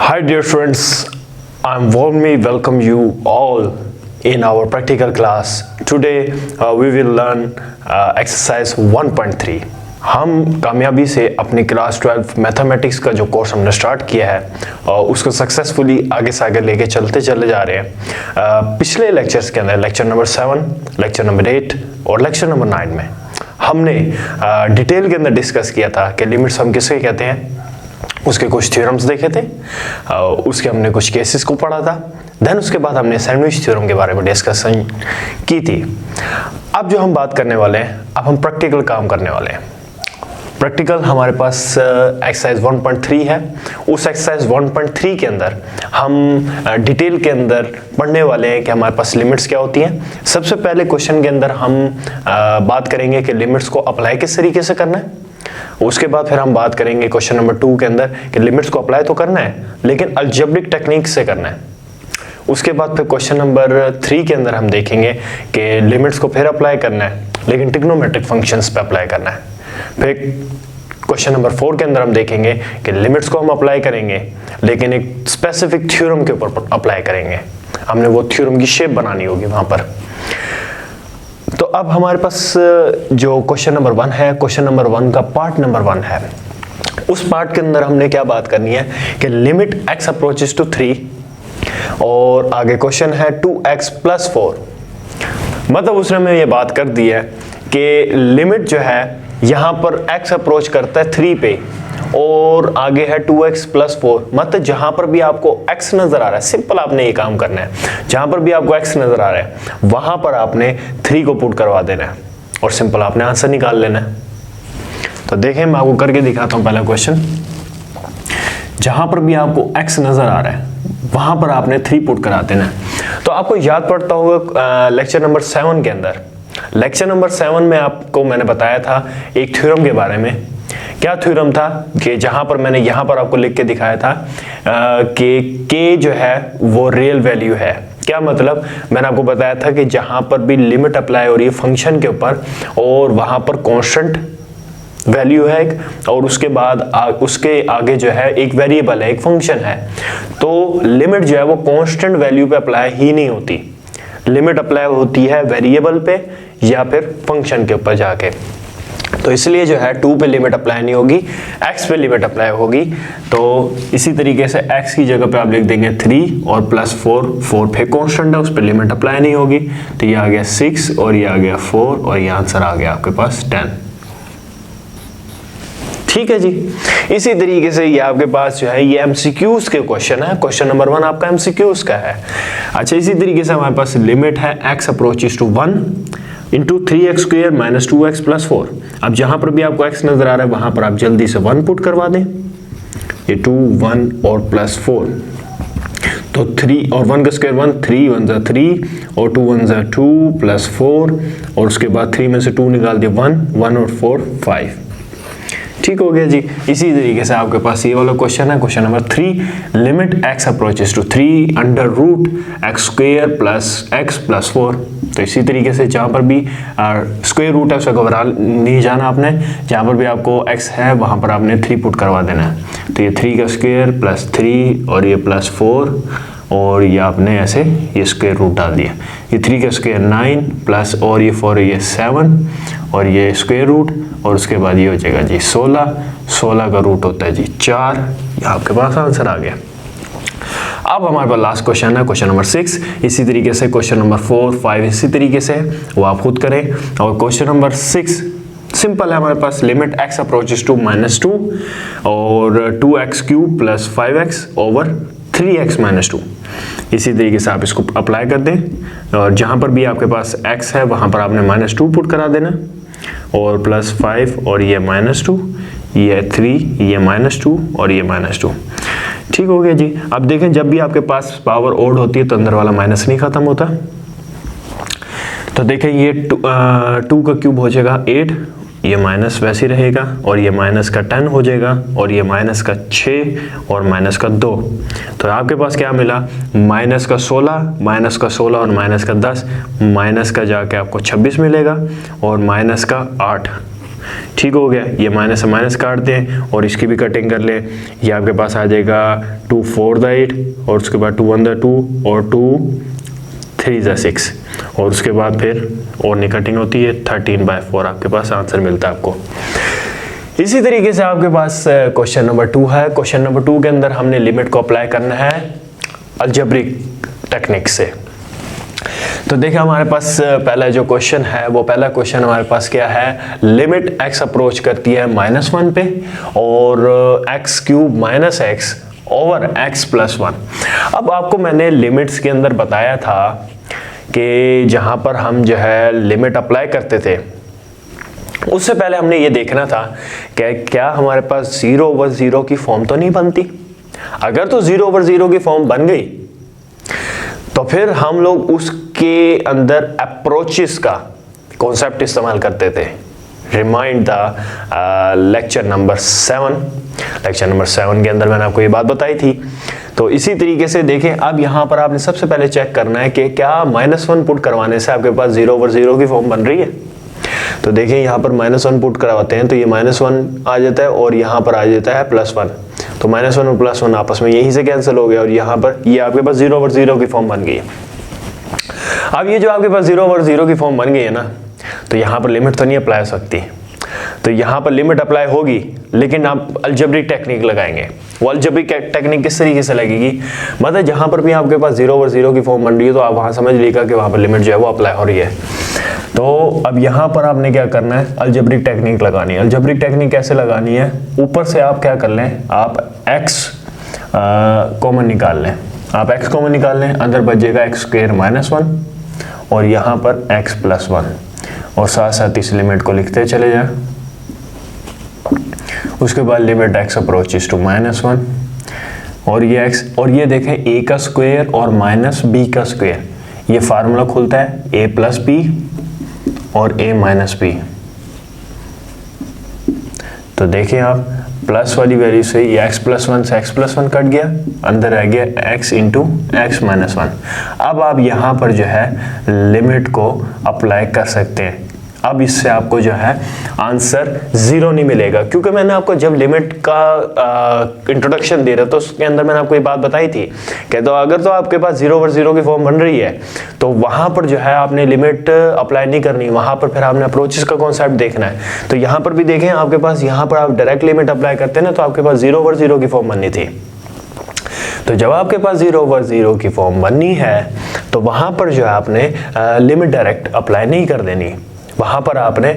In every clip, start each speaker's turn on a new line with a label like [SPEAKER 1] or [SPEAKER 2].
[SPEAKER 1] Hi dear students, I'm warmly welcome you all in our practical class. Today we will learn exercise 1.3. हम कामयाबी से अपनी class 12 mathematics का जो course हमने स्टार्ट किया है उसको सक्सेसफुली आगे से आगे लेके चले जा रहे हैं। पिछले लेक्चर्स के अंदर लेक्चर नंबर 7, लेक्चर नंबर 8 और लेक्चर नंबर 9 में हमने डिटेल के अंदर डिस्कस किया था कि लिमिट्स हम किसे कहते हैं, उसके कुछ थ्योरम्स देखे थे, उसके हमने कुछ केसेस को पढ़ा था, देन उसके बाद हमने सैंडविच थ्योरम के बारे में डिस्कशन की थी। अब जो हम बात करने वाले हैं, अब हम प्रैक्टिकल काम करने वाले हैं। प्रैक्टिकल हमारे पास एक्सरसाइज 1.3 है। उस एक्सरसाइज 1.3 के अंदर हम डिटेल के अंदर पढ़ने वाले हैं कि हमारे पास लिमिट्स क्या होती हैं। सबसे पहले क्वेश्चन के अंदर हम बात करेंगे कि लिमिट्स को अप्लाई किस तरीके से करना है। उसके बाद फिर हम बात करेंगे क्वेश्चन नंबर 2 के अंदर कि लिमिट्स को अप्लाई तो करना है लेकिन अलजेब्रिक टेक्निक से करना है। उसके बाद फिर क्वेश्चन नंबर 3 के अंदर हम देखेंगे कि लिमिट्स को फिर अप्लाई करना है लेकिन ट्रिग्नोमेट्रिक फंक्शंस पे अप्लाई करना है। फिर क्वेश्चन नंबर 4 के अंदर हम देखेंगे कि लिमिट्स को हम अप्लाई करेंगे लेकिन एक स्पेसिफिक थ्योरम के ऊपर अप्लाई करेंगे। हमने वो थ्योरम की शेप बनानी होगी वहां पर। तो अब हमारे पास जो क्वेश्चन नंबर 1 है, क्वेश्चन नंबर 1 का पार्ट नंबर 1 है। उस पार्ट के अंदर हमने क्या बात करनी है कि लिमिट x अप्रोचेस टू 3 और आगे क्वेश्चन है 2x + 4। मतलब उसने हमें ये बात कर दी है कि लिमिट जो है यहां पर x अप्रोच करता है 3 पे और आगे है 2x + 4। मतलब जहां पर भी आपको x नजर आ रहा है, सिंपल आपने ये काम करना है, जहां पर भी आपको x नजर आ रहा है वहां पर आपने 3 को पुट करवा देना है और सिंपल आपने आंसर निकाल लेना है। तो देखें, मैं आपको करके दिखाता हूं। पहला क्वेश्चन, जहां पर भी आपको x नजर आ रहा है वहां पर आपने 3 पुट करा देना है। तो आपको याद पड़ता होगा लेक्चर नंबर 7 के अंदर, लेक्चर नंबर 7 में आपको मैंने बताया था एक थ्योरम के बारे में। क्या थ्योरम था कि जहां पर मैंने यहां पर आपको लिख के दिखाया था कि k जो है वो रियल वैल्यू है। क्या मतलब, मैंने आपको बताया था कि जहां पर भी लिमिट अप्लाई हो रही है फंक्शन के ऊपर और वहां पर कांस्टेंट वैल्यू है एक, और उसके बाद उसके आगे जो है एक वेरिएबल है, एक फंक्शन है, तो लिमिट जो है वो कांस्टेंट वैल्यू पे अप्लाई ही नहीं होती। लिमिट अप्लाई होती है वेरिएबल पे या फिर फंक्शन के ऊपर जाके। तो इसलिए जो है 2 पे लिमिट अप्लाई नहीं होगी, x पे लिमिट अप्लाई होगी। तो इसी तरीके से x की जगह पे आप लिख देंगे 3 और +4, 4 पे कांस्टेंट है, उस पर लिमिट अप्लाई नहीं होगी। तो ये आ गया 6 और ये आ गया 4 और ये आंसर आ गया आपके पास 10। ठीक है जी। इसी तरीके से ये आपके पास जो है ये एमसीक्यूज के क्वेश्चन है। क्वेश्चन नंबर 1 आपका एमसीक्यूज का है। अच्छा, इसी तरीके से हमारे पास लिमिट है x approaches to 1 into 3x² - 2x + 4। अब जहां पर भी आपको x नजर आ रहा है वहां पर आप जल्दी से 1 पुट करवा दें। ये 2, 1 और +4, तो 3 और 1 का स्क्वायर 1, 3 1 = 3 और 2 1 = 2 +4 और उसके बाद 3 में से 2 निकाल दिया 1, 1 और 4 5। ठीक हो गया जी। इसी तरीके से आपके पास ये वाला क्वेश्चन है, question number 3, limit x approaches to 3 √x² + x + 4। तो इसी तरीके से जहां पर भी स्क्वायर रूट है उसका घबरा नहीं जाना आपने, जहां पर भी आपको x है वहां पर आपने 3 पुट करवा देना है। तो ये 3 का स्क्वायर +3 और ये +4 और ये आपने ऐसे ये स्क्वायर रूट डाल दिया। ये 3 का स्क्वायर 9 प्लस और ये 4 ये 7 और ये स्क्वायर रूट और उसके बाद ये हो जाएगा जी 16। 16 का रूट होता है जी 4। ये आपके पास आंसर आ गया। अब हमारे पास लास्ट क्वेश्चन है, क्वेश्चन नंबर 6। इसी तरीके से क्वेश्चन नंबर 4, 5 इसी तरीके से वो आप खुद करें। और क्वेश्चन नंबर 6 सिंपल है, हमारे पास लिमिट x अप्रोचेस टू -2 और 2x³ + 5x ओवर 3x - 2। इसी तरीके से आप इसको अप्लाई कर दें और जहां पर भी आपके पास x है वहां पर आपने -2 पुट करा देना और +5 और ये -2, ये 3, ये -2 और ये -2। ठीक हो गया जी। अब देखें, जब भी आपके पास पावर ओड होती है तो अंदर वाला माइनस नहीं खत्म होता। तो देखें, ये 2 का क्यूब हो जाएगा 8, ये माइनस वैसे ही रहेगा और ये माइनस का 10 हो जाएगा और ये माइनस का 6 और माइनस का 2। तो आपके पास क्या मिला, माइनस का 16, माइनस का 16 और माइनस का 10, माइनस का जाके आपको 26 मिलेगा और माइनस का 8 ठीक हो गया। ये माइनस से माइनस काट दें और इसकी भी कटिंग कर लें। ये आपके पास आ जाएगा 2 4 द 8 और उसके बाद 2 1 द 2 और 2 3 द 6 और उसके बाद फिर और नहीं कटिंग होती है, 13/4 आपके पास आंसर मिलता है आपको। इसी तरीके से आपके पास क्वेश्चन नंबर 2 है। क्वेश्चन नंबर 2 के अंदर हमने लिमिट को अप्लाई करना है अलजेब्रिक टेक्निक से। तो देखिए हमारे पास पहला जो क्वेश्चन है, वो पहला क्वेश्चन हमारे पास क्या है, लिमिट x अप्रोच करती है -1 पे और x³ - x ओवर x+1। अब आपको मैंने लिमिट्स के अंदर बताया था कि जहां पर हम जो है लिमिट अप्लाई करते थे, उससे पहले हमने ये देखना था कि क्या हमारे पास 0/0 की फॉर्म तो नहीं बनती। अगर तो 0/0 की फॉर्म बन गई तो फिर हम लोग उसके अंदर अप्रोचेस का कॉन्सेप्ट इस्तेमाल करते थे। Remind the lecture number 7। Lecture number 7 के अंदर मैंने आपको ये बात बताई थी। तो इसी तरीके से देखें, अब यहाँ पर आपने सबसे पहले चेक करना है कि क्या -1 पुट करवाने से आपके पास 0/0 की फॉर्म बन रही है। तो देखिए यहाँ पर -1 पुट करवाते हैं तो ये -1 आ जाता है और यहाँ पर आ जाता है +1। तो -1 और +1 आपस में यहीं से कैंसिल हो गया और यहाँ पर ये आपके पास 0/0 की फॉर्म बन गई है। अब ये जो आपके पास 0/0 की फॉर्म बन गई है ना, तो यहाँ पर लिमिट तो नहीं अप्लाई हो सकती। तो यहाँ पर लिमिट अप्लाई होगी लेकिन आप अलजेब्रिक टेक्निक लगाएंगे। वो अलजेब्रिक टेक्निक किस तरीके से लगेगी, मतलब जहाँ पर भी आपके पास 0/0 की फॉर्म बन रही है तो आप वहाँ समझ लीजिएगा कि वहाँ पर लिमिट जो है वो अप्लाई हो रही है। तो अब यहाँ पर आपने क्या करना है, अलजेब्रिक टेक्निक लगानी है। अलजेब्रिक टेक्निक कैसे लगानी है, ऊपर से आप क्या कर लें, आप x कॉमन निकाल लें। आप x कॉमन निकाल लें, अंदर बचेगा x² - 1 और यहाँ पर x+1 और साथ साथ इस लिमिट को लिखते चले जाए। उसके बाद लिमिट x अप्रोचेस टू -1 और ये x और ये देखें a का स्क्वायर और -b का स्क्वायर, ये फार्मूला खुलता है a + b और a - b। तो देखिए आप प्लस वाली वैल्यू से ये x+1 से x+1 कट गया, अंदर रह गया x × x - 1। अब आप यहाँ पर जो है लिमिट को अप्लाई कर सकते हैं। अब इससे आपको जो है आंसर 0 नहीं मिलेगा, क्योंकि मैंने आपको जब लिमिट का इंट्रोडक्शन दे रहा था उसके अंदर मैंने आपको ये बात बताई थी कि तो अगर तो आपके पास 0/0 की फॉर्म बन रही है तो वहाँ पर जो है आपने लिमिट अप्लाई नहीं करनी, वहाँ पर फिर आपने अप्रोचेस का कॉन्सेप्ट देखना है। तो यहाँ पर भी देखें आपके पास, यहाँ पर आप डायरेक्ट लिमिट अप्लाई करते हैं ना, तो आपके पास 0/0 की फॉर्म बननी थी। तो जब आपके पास 0/0 की फॉर्म बननी है तो वहाँ पर जो है आपने लिमिट डायरेक्ट अप्लाई नहीं कर देनी, वहाँ पर आपने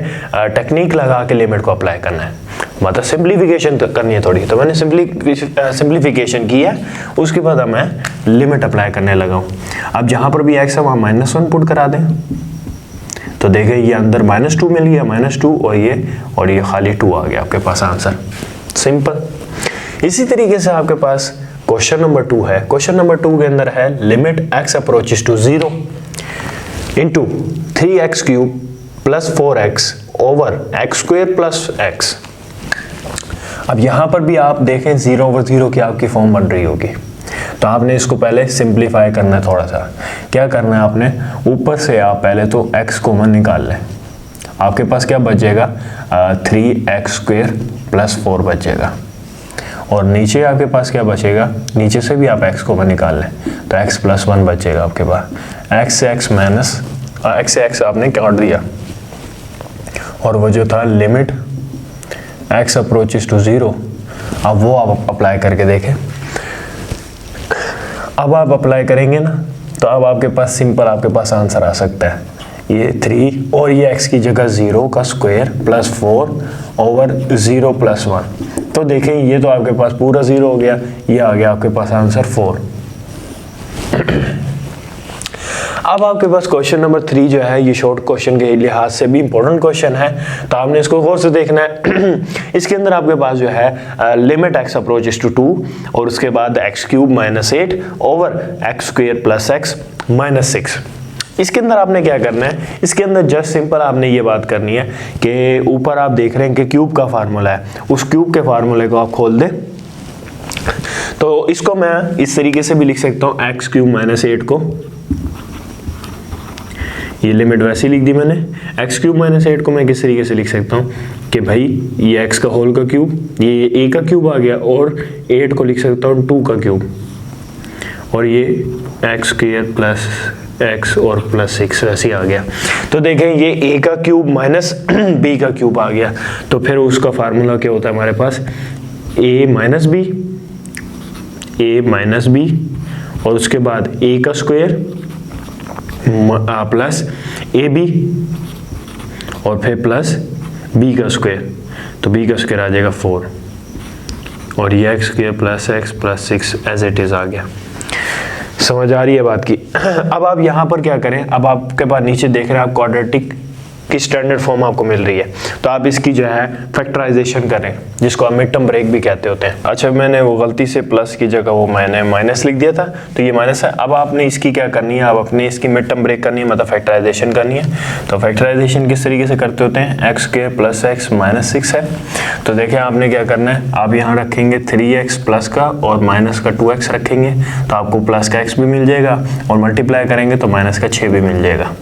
[SPEAKER 1] टेक्निक लगा के लिमिट को अप्लाई करना है, मतलब सिंप्लीफिकेशन करनी है थोड़ी। तो मैंने सिंप्लीफिकेशन की है, उसके बाद अब मैं लिमिट अप्लाई करने लगा हूँ। अब जहाँ पर भी x है वहाँ -1 पुट करा दें। तो देखें ये अंदर -2 मिल गया, -2 और ये खाली 2 आ गया आपके पास आंसर, सिंपल। इसी तरीके से आपके पास क्वेश्चन नंबर 2 है। क्वेश्चन नंबर 2 के अंदर है limit x approaches to 0 into 3x³ + 4x over x² + x। अब यहाँ पर भी आप देखें 0/0 की आपकी फॉर्म बन रही होगी, तो आपने इसको पहले सिंप्लीफाई करना है थोड़ा सा। क्या करना है आपने, ऊपर से आप पहले तो x कॉमन निकाल लें, आपके पास क्या बचेगा 3x² + 4 बचेगा और नीचे आपके पास क्या बचेगा, नीचे से भी आप x कॉमन निकाल लें तो x+1 बचेगा आपके पास। x से x आपने काट दिया और वो जो था लिमिट x अप्रोचेस टू 0, अब वो आप अप्लाई करके देखें। अब आप अप्लाई करेंगे ना तो अब आपके पास सिंपल आपके पास आंसर आ सकता है, ये 3 और ये x की जगह 0 का स्क्वायर + 4 ओवर 0 + 1। तो देखें ये तो आपके पास पूरा 0 हो गया, ये आ गया आपके पास आंसर 4। अब आपके पास क्वेश्चन नंबर 3 जो है ये शॉर्ट क्वेश्चन के लिहाज से भी इंपॉर्टेंट क्वेश्चन है, तो आपने इसको गौर से देखना है। इसके अंदर आपके पास जो है लिमिट x अप्रोचेस टू 2 और उसके बाद x³ - 8 ओवर x² + x - 6। इसके अंदर आपने क्या करना है, इसके अंदर जस्ट सिंपल आपने ये बात करनी है कि ऊपर आप देख रहे हैं कि क्यूब का फार्मूला है, उस क्यूब के फार्मूले को आप खोल दें। तो इसको मैं इस तरीके से भी लिख सकता हूँ x³ - 8 को, ये लिमिट वैसे लिख दी मैंने। एक्स क्यूब माइनस 8 को मैं किस तरीके से लिख सकता हूँ कि भाई ये एक्स का होल का क्यूब, ये ए का क्यूब आ गया, और 8 को लिख सकता हूँ 2 का क्यूब, और ये एक्स स्क्वायर प्लस एक्स और प्लस 6 ऐसे आ गया। तो देखें ये ए का क्यूब माइनस बी का क्यूब आ गया, तो फिर उसका फार्मूला क्या होता है हमारे पास, ए माइनस बी और उसके बाद ए का स्क्वायर प्लस ए बी और फिर प्लस बी का स्क्वायर, तो बी का स्क्वायर आ जाएगा 4 और ये X square plus 6 as it is आ गया। समझ आ रही है बात की। अब आप यहाँ पर क्या करें, अब आपके पास नीचे देख रहे हैं आप क्वाड्रेटिक की स्टैंडर्ड फॉर्म आपको मिल रही है, तो आप इसकी जो है फैक्टराइजेशन करें, जिसको हम मिड टर्म ब्रेक भी कहते होते हैं। अच्छा मैंने वो गलती से प्लस की जगह वो मैंने माइनस लिख दिया था, तो ये माइनस है। अब आपने इसकी क्या करनी है, अब अपने इसकी मिड टर्म ब्रेक करनी है, मतलब फैक्टराइजेशन करनी है। तो फैक्टराइजेशन किस तरीके से करते होते हैं, x square plus x minus 6 है, तो देखें आपने क्या करना है, आप यहाँ रखेंगे 3x प्लस का और माइनस का 2x रखेंगे, तो आपको प्लस का x भी मिल जाएगा, और मल्टीप्लाई करेंगे तो माइनस का 6 भी मिल जाएगा।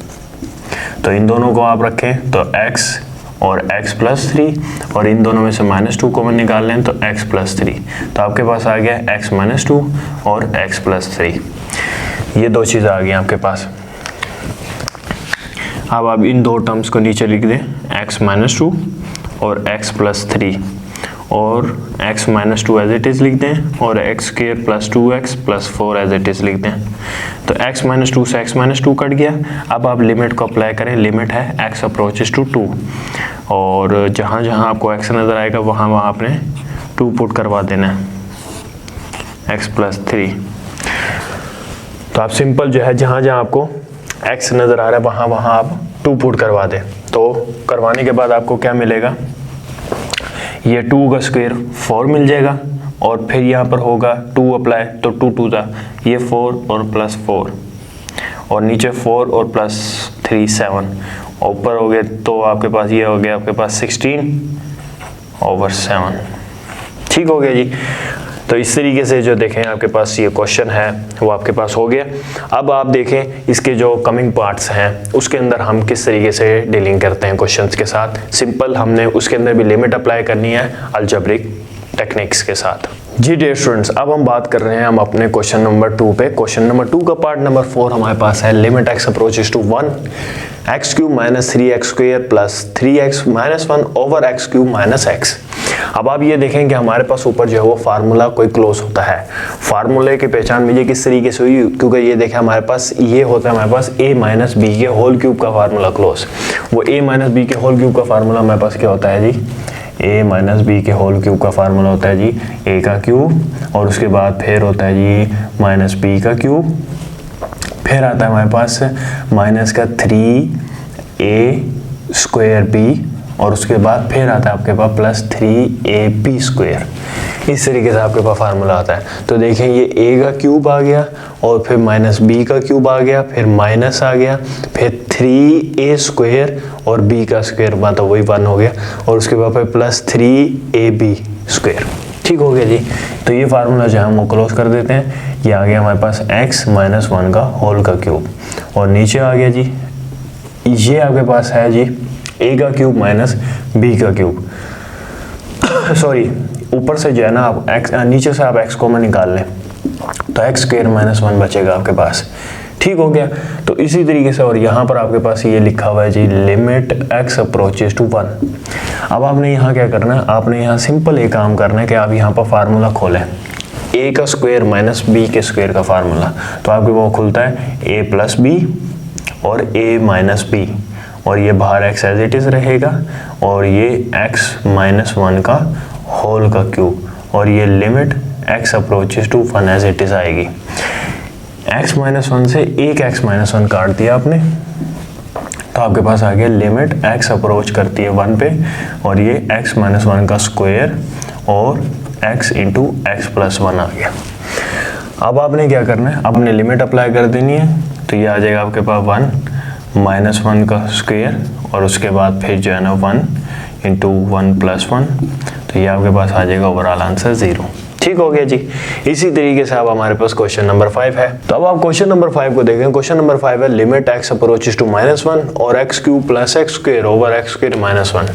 [SPEAKER 1] तो इन दोनों को आप रखें तो x और x प्लस 3, और इन दोनों में से -2 कॉमन निकाल लें तो x प्लस 3, तो आपके पास आ गया x माइनस 2 और x प्लस 3, ये दो चीज़ें आ गई आपके पास। अब आप इन दो टर्म्स को नीचे लिख दें, x माइनस 2 और x प्लस 3, और x minus 2 as it is लिख दें, और x square plus 2x plus 4 as it is लिख दें। तो x माइनस 2 से x माइनस 2 कट गया। अब आप लिमिट को अप्लाई करें, लिमिट है x अप्रोचेस टू 2, और जहाँ जहाँ आपको x नज़र आएगा वहाँ वहाँ आपने 2 पुट करवा देना है, x प्लस 3। तो आप सिंपल जो है जहाँ जहाँ आपको x नज़र आ रहा है वहाँ वहाँ आप 2 पुट करवा दें। तो करवाने के बाद आपको क्या मिलेगा, ये 2 का स्क्वायर 4 मिल जाएगा, और फिर यहाँ पर होगा 2 अप्लाई, तो 2 2 था ये 4 और प्लस 4, और नीचे 4 और प्लस 3 7, ऊपर हो गए तो आपके पास ये हो गया आपके पास 16/7। ठीक हो गया जी। तो इस तरीके से जो देखें आपके पास ये क्वेश्चन है वो आपके पास हो गया। अब आप देखें इसके जो कमिंग पार्ट्स हैं उसके अंदर हम किस तरीके से डीलिंग करते हैं क्वेश्चंस के साथ। सिंपल हमने उसके अंदर भी लिमिट अप्लाई करनी है अलजेब्रिक टेक्निक्स के साथ। जी डियर स्टूडेंट्स, अब हम बात कर रहे हैं हम अपने क्वेश्चन नंबर 2 पे। क्वेश्चन नंबर 2 का पार्ट नंबर 4 हमारे पास है limit x approaches to 1 x cube minus 3x square plus 3x minus 1 over x cube minus x। अब आप ये देखें कि हमारे पास ऊपर जो है वो फार्मूला कोई क्लोज होता है। फार्मूले की पहचान मुझे किस तरीके से हुई, क्योंकि ये देखें हमारे पास ये होता है हमारे पास a माइनस बी के होल क्यूब का फार्मूला क्लोज। वो a माइनस बी के होल क्यूब का फार्मूला हमारे पास क्या होता है जी, a माइनस बी के होल क्यूब का फार्मूला होता है जी a का क्यूब, और उसके बाद फिर होता है जी माइनस b का क्यूब, फिर आता है हमारे पास माइनस का 3a स्क्वायर b, और उसके बाद फिर आता है आपके पास प्लस 3ab स्क्वायर। इस तरीके से आपके पास फार्मूला आता है। तो देखें ये a का क्यूब आ गया, और फिर माइनस b का क्यूब आ गया, फिर माइनस आ गया, फिर 3a स्क्वायर और b का स्क्वायर मतलब वही 1 हो गया, और उसके बाद फिर प्लस 3ab स्क्वायर। ठीक हो गया जी। तो ये फार्मूला जो है हम क्लोज कर देते हैं। ये आ गया हमारे पास x माइनस 1 का होल का क्यूब, और नीचे आ गया जी ये आपके पास है जी a का क्यूब माइनस b का क्यूब। सॉरी, ऊपर से जो है ना आप x, नीचे से आप x कॉमन निकाल लें तो x स्क्वायर माइनस 1 बचेगा आपके पास। ठीक हो गया। तो इसी तरीके से, और यहाँ पर आपके पास ये लिखा हुआ है जी लिमिट x अप्रोचेस टू 1। अब आपने यहाँ क्या करना है, आपने यहाँ सिंपल एक काम करना है कि आप यहाँ पर फार्मूला खोलें a का स्क्वायर माइनस b के स्क्वायर का फार्मूला। तो आपके वो खुलता है a प्लस b और a माइनस b, और ये बाहर x एज इट इज़ रहेगा, और ये x माइनस 1 का होल का क्यूब, और ये limit x approaches to 1 as it is आएगी। x माइनस 1 से एक x माइनस 1 काट दिया आपने, तो आपके पास आ गया लिमिट x अप्रोच करती है 1 पे, और ये x माइनस 1 का स्क्वायर और x इंटू एक्स प्लस 1 आ गया। अब आपने क्या करना है, आपने लिमिट अप्लाई कर देनी है, तो ये आ जाएगा आपके पास 1 माइनस 1 का स्क्वायर, और उसके बाद फिर जो है ना 1 इंटू 1 प्लस 1, तो ये आपके पास आ जाएगा ओवरऑल आंसर 0। ठीक हो गया जी। इसी तरीके से अब हमारे पास क्वेश्चन नंबर 5 है। तो अब आप क्वेश्चन नंबर 5 को देखें। क्वेश्चन नंबर 5 है लिमिट x अप्रोचेस टू -1 और x cube plus x square over x square -1।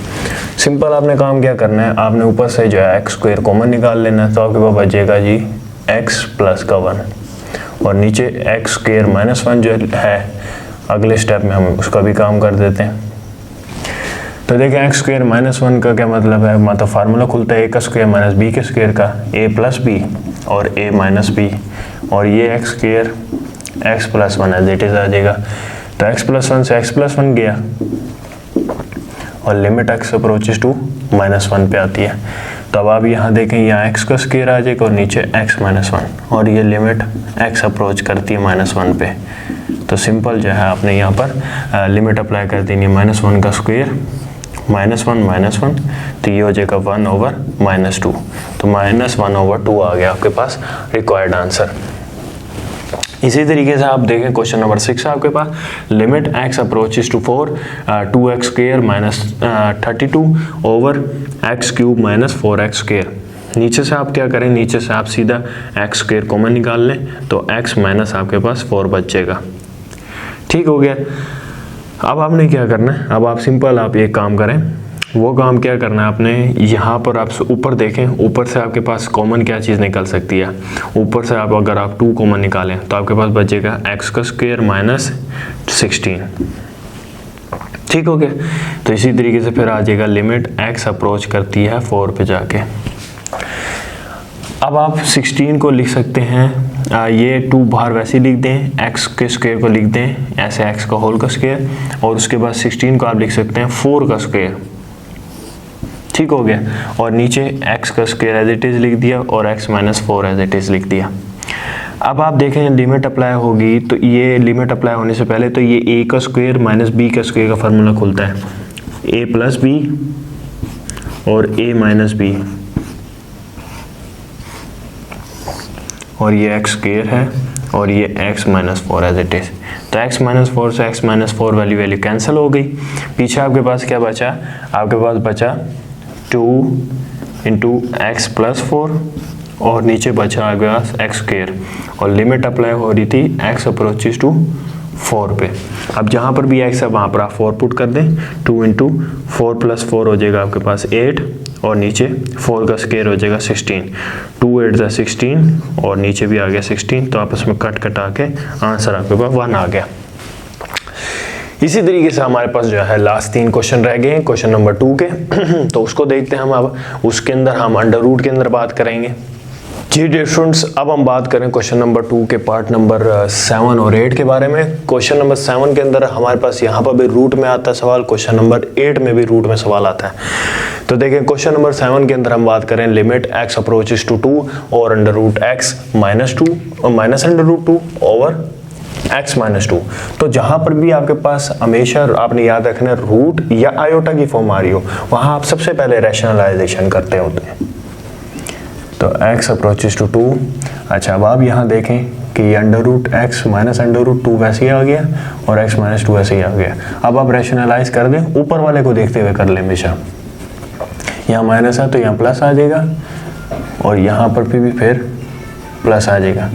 [SPEAKER 1] Simple आपने काम क्या करना है, आपने ऊपर से जो है x स्क्वायर कॉमन निकाल लेना है, तो आपके पास बचेगा जी x प्लस का 1 और नीचे x स्क्वायर -1 जो है अगले स्टेप में हम उसका भी काम कर देते हैं। तो देखें x स्क्वायर -1 का क्या मतलब है, मतलब फार्मूला खुलता है a का स्क्वायर माइनस b के स्क्वायर का, a प्लस बी और a माइनस बी, और ये x स्क्वायर x प्लस 1 है दैट इज आ जाएगा। तो x प्लस 1 से x प्लस 1 गया और लिमिट x अप्रोचेस टू -1 पे आती है। तो अब आप यहाँ देखें, यहाँ x का स्क्वायर आ जाएगा और नीचे x माइनस 1 और ये लिमिट x अप्रोच करती है -1 पे। तो सिंपल जो है आपने यहाँ पर लिमिट अप्लाई कर देनी है -1 का स्क्वायर -1 तो ये हो जाएगा 1 ओवर -2, तो -1 ओवर 2 आ गया आपके पास रिक्वायर्ड आंसर। इसी तरीके से आप देखें क्वेश्चन नंबर 6 है आपके पास limit x approaches to 4 2x square -32 over x cube -4x square. नीचे से आप क्या करें, नीचे से आप सीधा x स्क्वायर कॉमन निकाल लें तो x माइनस आपके पास 4 बच जाएगा। ठीक हो गया। अब आपने क्या करना है, अब आप सिंपल आप एक काम करें, वो काम क्या करना है आपने, यहाँ पर आप ऊपर देखें, ऊपर से आपके पास कॉमन क्या चीज़ निकल सकती है, ऊपर से आप अगर आप 2 कॉमन निकालें तो आपके पास बचेगा x का स्क्वायर -16। ठीक हो गया। तो इसी तरीके से फिर आ जाएगा लिमिट x अप्रोच करती है 4 पे जाके। अब आप 16 को लिख सकते हैं, ये 2 बाहर वैसे ही लिख दें, x के स्क्वायर को लिख दें ऐसे x का होल का स्क्वायर, और उसके बाद 16 को आप लिख सकते हैं 4 का स्क्वायर। ठीक हो गया। और नीचे x का स्क्वायर एज इट इज़ लिख दिया और x minus 4 as it is लिख दिया। अब आप देखें लिमिट अप्लाई होगी, तो ये लिमिट अप्लाई होने से पहले तो ये a का स्क्वायर माइनस b का स्क्वायर का फार्मूला खुलता है, a प्लस बी और a माइनस बी, और ये x स्क्वायर है और ये x minus 4 as it is. तो x माइनस 4 से x माइनस 4 वैल्यू कैंसिल हो गई। पीछे आपके पास क्या बचा, आपके पास बचा 2 इंटू एक्स प्लस 4 और नीचे बचा आपके पास x स्क्वायर, और लिमिट अप्लाई हो रही थी x अप्रोचेस टू 4 पे। अब जहाँ पर भी x है वहाँ पर आप 4 पुट कर दें, 2 इंटू 4 प्लस 4 हो जाएगा आपके पास 8 और नीचे 4 का स्क्वायर हो जाएगा 16, 2 8 जा 16 और नीचे भी आ गया 16, तो आपस में कट कटा के आंसर आपके पास 1 आ गया। इसी तरीके से हमारे पास जो है लास्ट 3 क्वेश्चन रह गए हैं क्वेश्चन नंबर 2 के तो उसको देखते हैं हम। अब उसके अंदर हम अंडर रूट के अंदर बात करेंगे। जी डियर स्टूडेंट्स, अब हम बात करें क्वेश्चन नंबर 2 के पार्ट नंबर 7 और 8 के बारे में। क्वेश्चन नंबर 7 के अंदर हमारे पास यहाँ पर भी रूट में आता है सवाल, क्वेश्चन नंबर 8 में भी रूट में सवाल आता है। तो देखें क्वेश्चन नंबर 7 के अंदर हम बात करें लिमिट x अप्रोचेस टू 2 और अंडर रूट x माइनस 2 और minus under root 2 over x minus 2। तो जहां पर भी आपके पास हमेशा आपने याद रखना रूट या आयोटा की फॉर्म आ रही हो, वहां आप सबसे पहले रैशनलाइजेशन करते होते हैं। तो x अप्रोचेस टू 2। अच्छा, अब आप यहाँ देखें कि under root x minus under root 2 वैसे ही आ गया और x माइनस 2 वैसे ही आ गया। अब आप रैशनलाइज कर दें, ऊपर वाले को देखते हुए कर लें हमेशा। यहाँ माइनस है तो यहाँ प्लस आ जाएगा और यहाँ पर भी फिर प्लस आ जाएगा।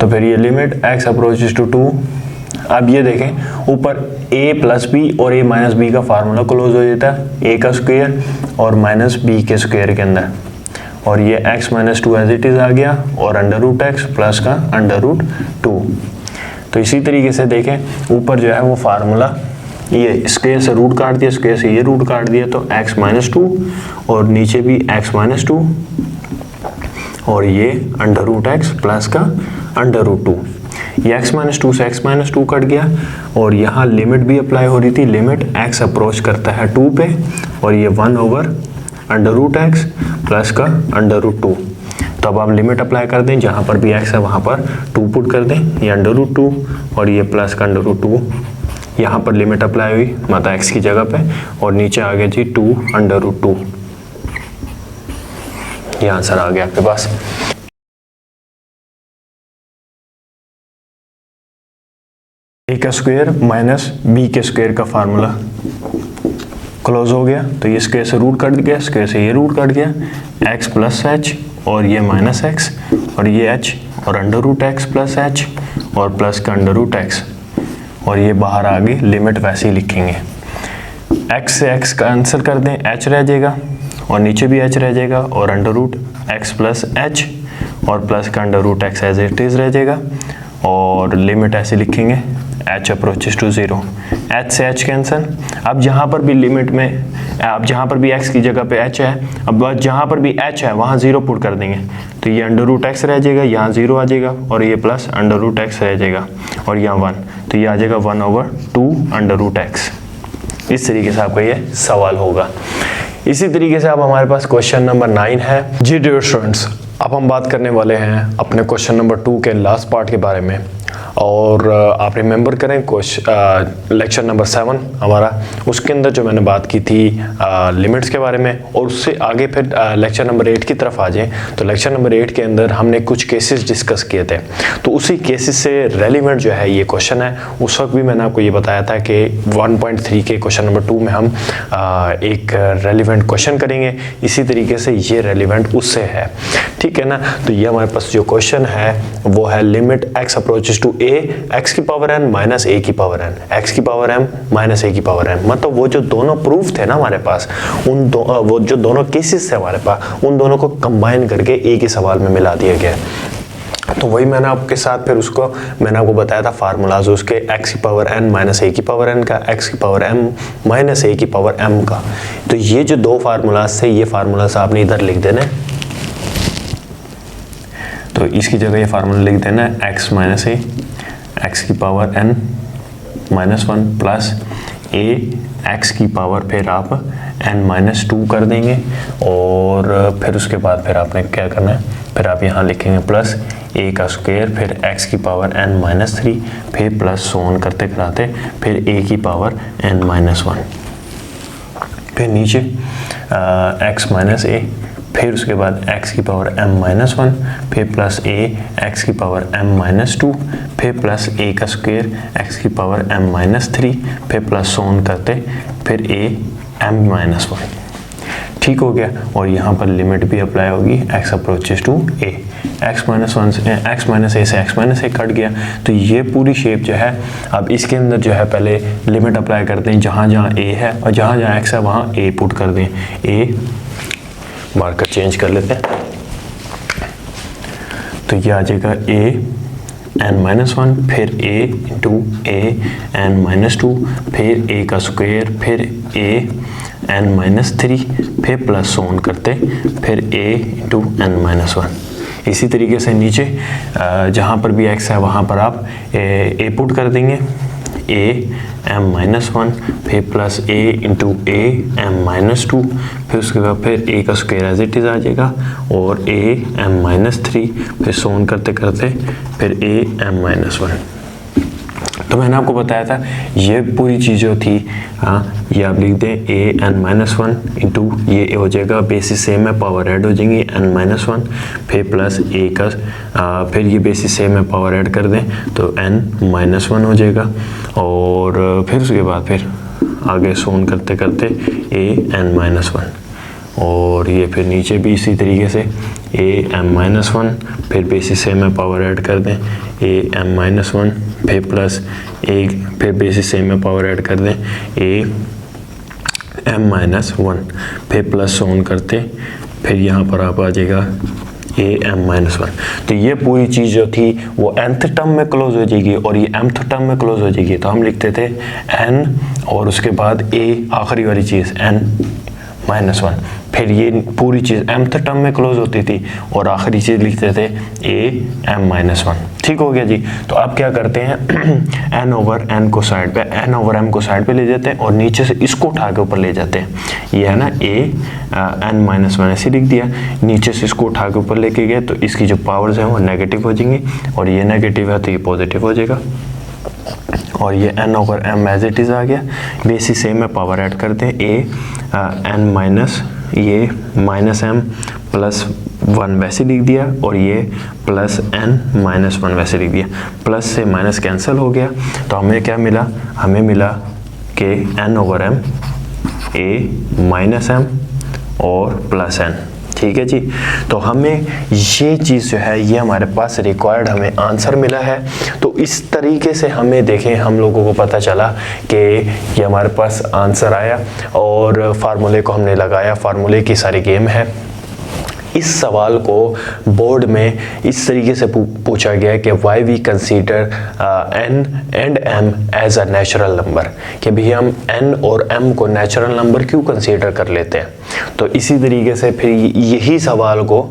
[SPEAKER 1] तो फिर ये लिमिट x अप्रोचेस टू 2। अब ये देखें ऊपर a प्लस बी और a माइनस बी का फार्मूला क्लोज हो जाता है a का स्क्वायर और माइनस बी के स्क्वायर के अंदर, और ये x minus 2 as it is आ गया और अंडर रूट एक्स प्लस का अंडर रूट 2। तो इसी तरीके से देखें ऊपर जो है वो फार्मूला ये स्क्वायर से रूट काट दिया, स्क्वायर से ये रूट काट दिया, तो x माइनस 2 और नीचे भी x माइनस 2 और ये अंडर रूट एक्स प्लस का अंडर रूट 2। ये x माइनस 2 से x माइनस 2 कट गया और यहाँ लिमिट भी अप्लाई हो रही थी, लिमिट x अप्रोच करता है 2 पे और ये 1 over under root x plus का अंडर रूट 2। तो अब आप लिमिट अप्लाई कर दें, जहाँ पर भी x है वहाँ पर 2 पुट कर दें, ये अंडर रूट 2 और ये प्लस का अंडर रूट 2। यहाँ पर लिमिट अप्लाई हुई मतलब x की जगह पे और नीचे आ गया जी 2 अंडर रूट 2। ये आंसर आ गया आपके पास। a का स्क्वायर माइनस b के स्क्वायर का फार्मूला क्लोज हो गया, तो ये स्क्वायर से रूट कट गया, स्क्वायर से ये रूट कट गया, x प्लस एच और ये माइनस एक्स और ये h और under root x plus h और प्लस का अंडर रूट एक्स और ये बाहर आ गई, लिमिट वैसे ही लिखेंगे। x से x का आंसर कर दें, h रह जाएगा और नीचे भी h रह जाएगा और under root x plus h और प्लस का under root x as it is रह जाएगा और लिमिट ऐसे लिखेंगे h अप्रोचेस टू 0, h से h कैंसल। अब जहाँ पर भी लिमिट में, अब जहाँ पर भी x की जगह पे h है, अब जहाँ पर भी h है वहाँ 0 पुट कर देंगे, तो ये अंडर रूट एक्स रह जाएगा, यहाँ 0 आ जाएगा और ये प्लस अंडर रूट एक्स रह जाएगा और यहाँ 1, तो ये आ जाएगा 1/2 अंडर रूट एक्स। इस तरीके से आपका ये सवाल होगा। इसी तरीके से अब हमारे पास क्वेश्चन नंबर 9 है। जी डियर स्टूडेंट्स, अब हम बात करने वाले हैं अपने क्वेश्चन नंबर 2 के लास्ट पार्ट के बारे में। और आप रिमेंबर करें लेक्चर नंबर 7 हमारा, उसके अंदर जो मैंने बात की थी लिमिट्स के बारे में, और उससे आगे फिर लेक्चर नंबर 8 की तरफ आ जाएं तो लेक्चर नंबर 8 के अंदर हमने कुछ केसेस डिस्कस किए थे, तो उसी केसेस से रेलिवेंट जो है ये क्वेश्चन है। उस वक्त भी मैंने आपको ये बताया था कि 1.3 के क्वेश्चन नंबर 2 में हम एक रेलिवेंट क्वेश्चन करेंगे, इसी तरीके से ये रेलिवेंट उससे है, ठीक है ना। तो ये हमारे पास जो क्वेश्चन है वो है limit x approaches to a x की पावर n माइनस a की पावर n, x की पावर m माइनस a की पावर n। मतलब वो जो दोनों प्रूफ थे ना हमारे पास, वो जो दोनों केसेस थे हमारे पास, उन दोनों को कंबाइन करके एक ही सवाल में मिला दिया गया। तो वही मैंने आपके साथ फिर उसको मैंने आपको बताया था फार्मूलाज उसके, x की पावर n माइनस a की पावर n का, x की पावर m माइनस a की पावर m का। तो ये जो दो फार्मूलाज थे, ये फार्मूलाज आपने इधर लिख देने, तो इसकी जगह ये फार्मूला लिख देना है x माइनस a, x की power n minus 1 plus a x की पावर फिर आप n माइनस 2 कर देंगे और फिर उसके बाद फिर आपने क्या करना है, फिर आप यहाँ लिखेंगे प्लस a का स्क्वायर, फिर x की पावर n माइनस 3, फिर प्लस सोन करते कराते फिर a की पावर n माइनस 1, फिर नीचे x माइनस a, फिर उसके बाद x की पावर m माइनस 1, फिर प्लस a x की पावर m माइनस 2, फिर प्लस a का स्क्वायर x की पावर m माइनस 3, फिर प्लस सोन करते फिर a m माइनस 1। ठीक हो गया। और यहाँ पर लिमिट भी अप्लाई होगी x approaches to a, x minus 1 से x माइनस a से x माइनस a कट गया, तो ये पूरी शेप जो है अब इसके अंदर जो है पहले लिमिट अप्लाई करते हैं, जहाँ जहाँ a है और जहाँ जहाँ x है वहाँ a पुट कर दें, a मार्कर चेंज कर लेते हैं, तो ये आ जाएगा a n माइनस 1, फिर a into a n minus 2, फिर a का स्क्वायर, फिर a n माइनस 3, फिर प्लस सोन करते फिर a इंटू n माइनस 1। इसी तरीके से नीचे जहाँ पर भी x है वहाँ पर आप a पुट कर देंगे, a m माइनस 1, फिर plus a into a m minus 2, फिर उसके बाद फिर a का स्क्वायर एज इट इज़ आ जाएगा और a m माइनस 3, फिर सोन करते करते फिर a m माइनस 1। तो मैंने आपको बताया था ये पूरी चीज़ जो थी, हाँ ये आप लिख दें a n माइनस 1 इंटू ये हो जाएगा बेसिस सेम है, पावर ऐड हो जाएंगी n माइनस 1, फिर प्लस a का फिर ये बेसिस सेम है, पावर ऐड कर दें तो n माइनस 1 हो जाएगा और फिर उसके बाद फिर आगे सोन करते करते a n माइनस 1 और ये फिर नीचे भी इसी तरीके से a m माइनस 1, फिर बेसिस सेम है, पावर ऐड कर दें a m माइनस 1, फिर प्लस a, फिर बेसिस सेम में पावर ऐड कर दें a m माइनस 1, फिर प्लस ऑन करते फिर यहाँ पर आप आ जाएगा a m माइनस 1। तो ये पूरी चीज़ जो थी वो nth टर्म में क्लोज हो जाएगी और ये mth टर्म में क्लोज हो जाएगी। तो हम लिखते थे n और उसके बाद a आखिरी वाली चीज़ n माइनस 1, फिर ये पूरी चीज़ mth टर्म में क्लोज होती थी और आखिरी चीज़ लिखते थे a m माइनस 1। ठीक हो गया जी। तो अब क्या करते हैं n ओवर n को साइड पे, n ओवर m को साइड पे ले जाते हैं और नीचे से इसको उठा के ऊपर ले जाते हैं। ये है ना a n माइनस 1 ऐसे लिख दिया, नीचे से इसको उठा के ऊपर लेके गए तो इसकी जो पावर्स हैं वो नेगेटिव हो जाएंगी और ये नेगेटिव है तो ये पॉजिटिव हो जाएगा और ये n over m as it is आ गया। बेसिस सेम में पावर ऐड करते हैं a n माइनस ये माइनस m प्लस 1 वैसे लिख दिया और ये प्लस n माइनस 1 वैसे लिख दिया। प्लस से माइनस कैंसिल हो गया तो हमें क्या मिला, हमें मिला कि n over m a minus m और प्लस एन। ठीक है जी। तो हमें ये चीज़ जो है ये हमारे पास रिक्वायर्ड हमें आंसर मिला है। तो इस तरीके से हमें देखें हम लोगों को पता चला कि ये हमारे पास आंसर आया और फार्मूले को हमने लगाया, फार्मूले की सारी गेम है। इस सवाल को बोर्ड में इस तरीके से पूछा गया है कि why we consider n and m as a natural number, कि भी हम n और m को नेचुरल नंबर क्यों कंसीडर कर लेते हैं। तो इसी तरीके से फिर यही सवाल को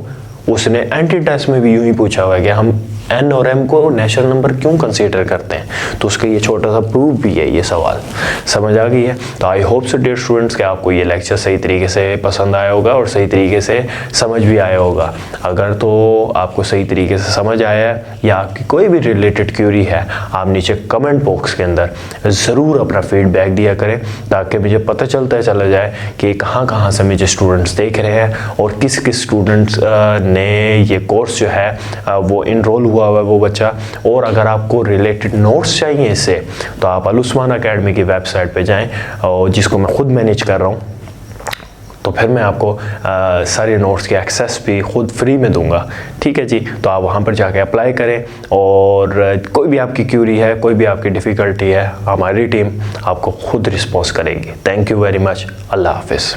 [SPEAKER 1] उसने एंटी टेस्ट में भी यूं ही पूछा हुआ है कि हम n और m को नेचुरल नंबर क्यों कंसीडर करते हैं। तो उसका ये छोटा सा प्रूफ भी है ये सवाल। समझ आ गई है। तो I hope so dear students कि आपको ये लेक्चर सही तरीके से पसंद आया होगा और सही तरीके से समझ भी आया होगा। अगर तो आपको सही तरीके से समझ आया है या आपकी कोई भी रिलेटेड क्यूरी है, आप नीचे कमेंट बॉक्स के अंदर ज़रूर अपना फीडबैक दिया करें, ताकि मुझे पता चलता चला जाए कि कहाँ से मुझे स्टूडेंट्स देख रहे हैं और किस किस स्टूडेंट्स ने ये कोर्स जो है वो इनरोल हुआ है वो बच्चा। और अगर आपको रिलेटेड नोट्स चाहिए इससे, तो आप अल उस्मान अकेडमी की वेबसाइट पे जाएं, और जिसको मैं खुद मैनेज कर रहा हूँ। तो फिर मैं आपको सारे नोट्स की एक्सेस भी खुद फ्री में दूंगा। ठीक है जी। तो आप वहाँ पर जाके अप्लाई करें, और कोई भी आपकी क्यूरी है, कोई भी आपकी डिफ़िकल्टी है, हमारी टीम आपको खुद रिस्पॉन्स करेगी। Thank you very much. अल्लाह हाफिज़।